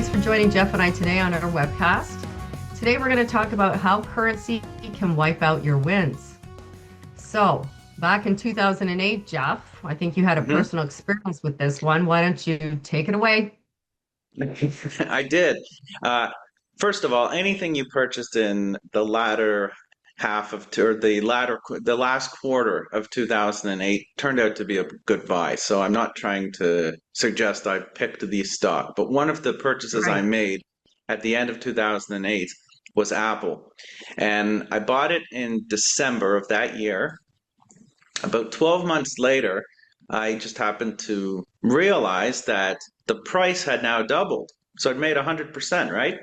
Thanks for joining Jeff and I today on our webcast. Today we're going to talk about how currency can wipe out your wins. So, back in 2008, Jeff, I think you had a hmm personal experience with this one. Why don't you take it away? I did. Uh, First of all, anything you purchased in the latter half of, or the last quarter of 2008 turned out to be a good buy. So I'm not trying to suggest I picked the stock, but one of the purchases I Right. made at the end of 2008 was Apple. And I bought it in December of that year. About 12 months later, I just happened to realize that the price had now doubled. So I'd made 100%, right?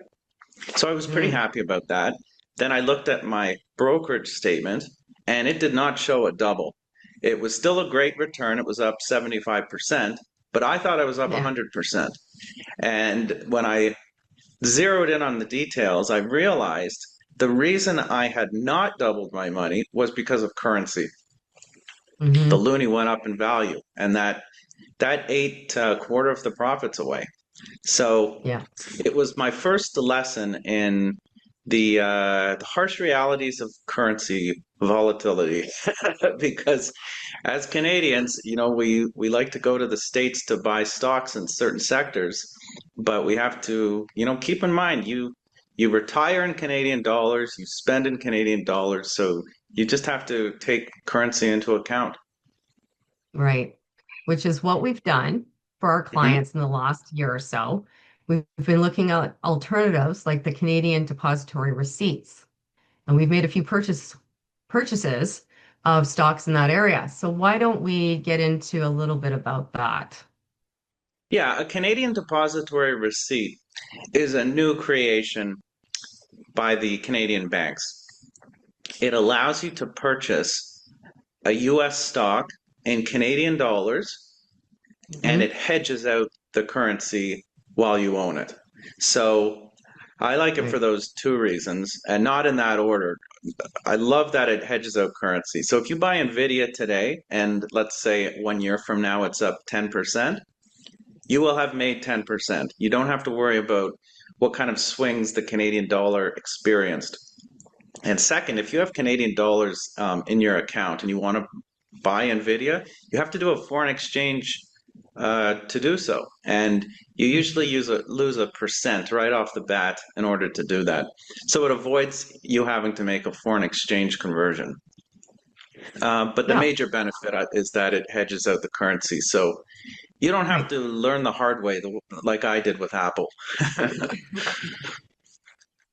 So I was pretty Mm, happy about that. Then I looked at my brokerage statement and it did not show a double. It was still a great return. It was up 75%, but I thought I was up yeah. 100%. And when I zeroed in on the details, I realized the reason I had not doubled my money was because of currency. The hmm loonie went up in value, and that ate a quarter of the profits away. So Yeah. it was my first lesson in the harsh realities of currency volatility, because as Canadians, we like to go to the States to buy stocks in certain sectors, but we have to, keep in mind you retire in Canadian dollars, you spend in Canadian dollars, so you just have to take currency into account. Right. Which is what we've done for our hmm clients in the last year or so. We've been looking at alternatives like the Canadian depository receipts. And we've made a few purchases of stocks in that area. So why don't we get into a little bit about that? Yeah, a Canadian depository receipt is a new creation by the Canadian banks. It allows you to purchase a US stock in Canadian dollars and hmm it hedges out the currency while you own it. So I like it for Right. those two reasons and not in that order. I love that it hedges out currency. So if you buy Nvidia today and let's say 1 year from now it's up 10%, you will have made 10%. You don't have to worry about what kind of swings the Canadian dollar experienced. And second, if you have Canadian dollars in your account and you want to buy NVIDIA, you have to do a foreign exchange to do so. And you usually lose a percent right off the bat in order to do that. So it avoids you having to make a foreign exchange conversion. But the Yeah, major benefit is that it hedges out the currency. So you don't have right. to learn the hard way like I did with Apple.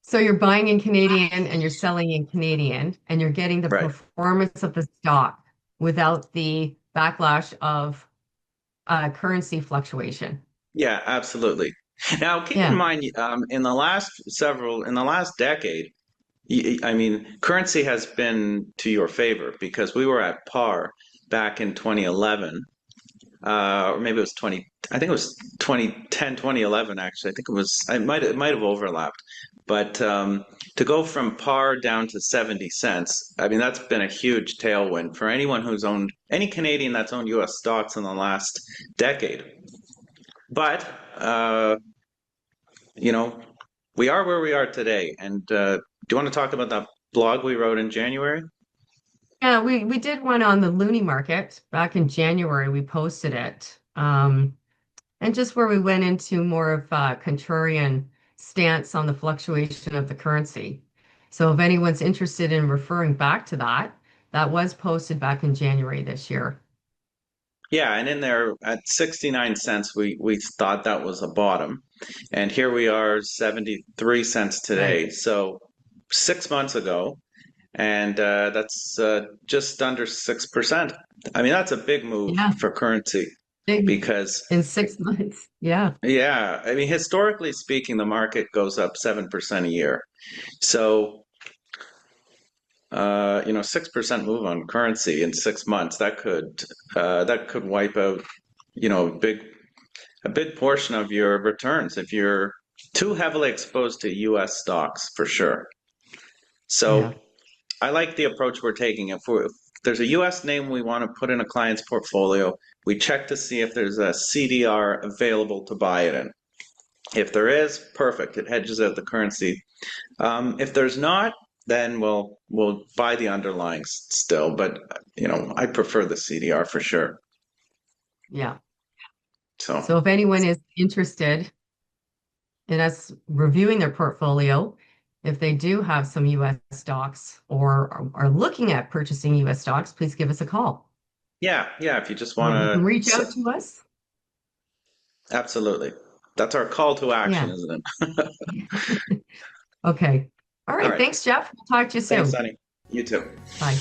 So you're buying in Canadian and you're selling in Canadian, and you're getting the Right. performance of the stock without the backlash of currency fluctuation. Yeah, absolutely. Now, keep in Yeah. mind, in the last decade, I mean, currency has been to your favor because we were at par back in 2011, or maybe it was 20, I think it was 2010, 2011, actually. I think it might have overlapped. But to go from par down to 70 cents, I mean, that's been a huge tailwind for anyone who's owned, any Canadian that's owned US stocks in the last decade. But, you know, we are where we are today. And do you want to talk about that blog we wrote in January? Yeah, we did one on the Looney market back in January. We posted it. And just where we went into more of a contrarian stance on the fluctuation of the currency. So if anyone's interested in referring back to that, that was posted back in January this year. Yeah, and in there at 69 cents, we thought that was a bottom. And here we are, 73 cents Right. today. So 6 months ago, and that's just under 6%. I mean, that's a big move Yeah. for currency Big because, in 6 months. Yeah. yeah, I mean, historically speaking, the market goes up 7% a year. So 6% move on currency in 6 months, that could wipe out, a big portion of your returns if you're too heavily exposed to US stocks for sure. Yeah. So I like the approach we're taking. If there's a US name we want to put in a client's portfolio, we check to see if there's a CDR available to buy it in. If there is, perfect. It hedges out the currency. If there's not, then we'll buy the underlyings still. But I prefer the CDR for sure. Yeah. So So if anyone is interested in us reviewing their portfolio, if they do have some US stocks or are looking at purchasing US stocks, please give us a call. yeah, yeah. If you just You want can reach to, out to us. absolutely. That's our call to action, Yeah. isn't Okay. All it? All right. right. Thanks, Jeff. We'll talk to you Thanks, soon. Sonny. You too. Bye.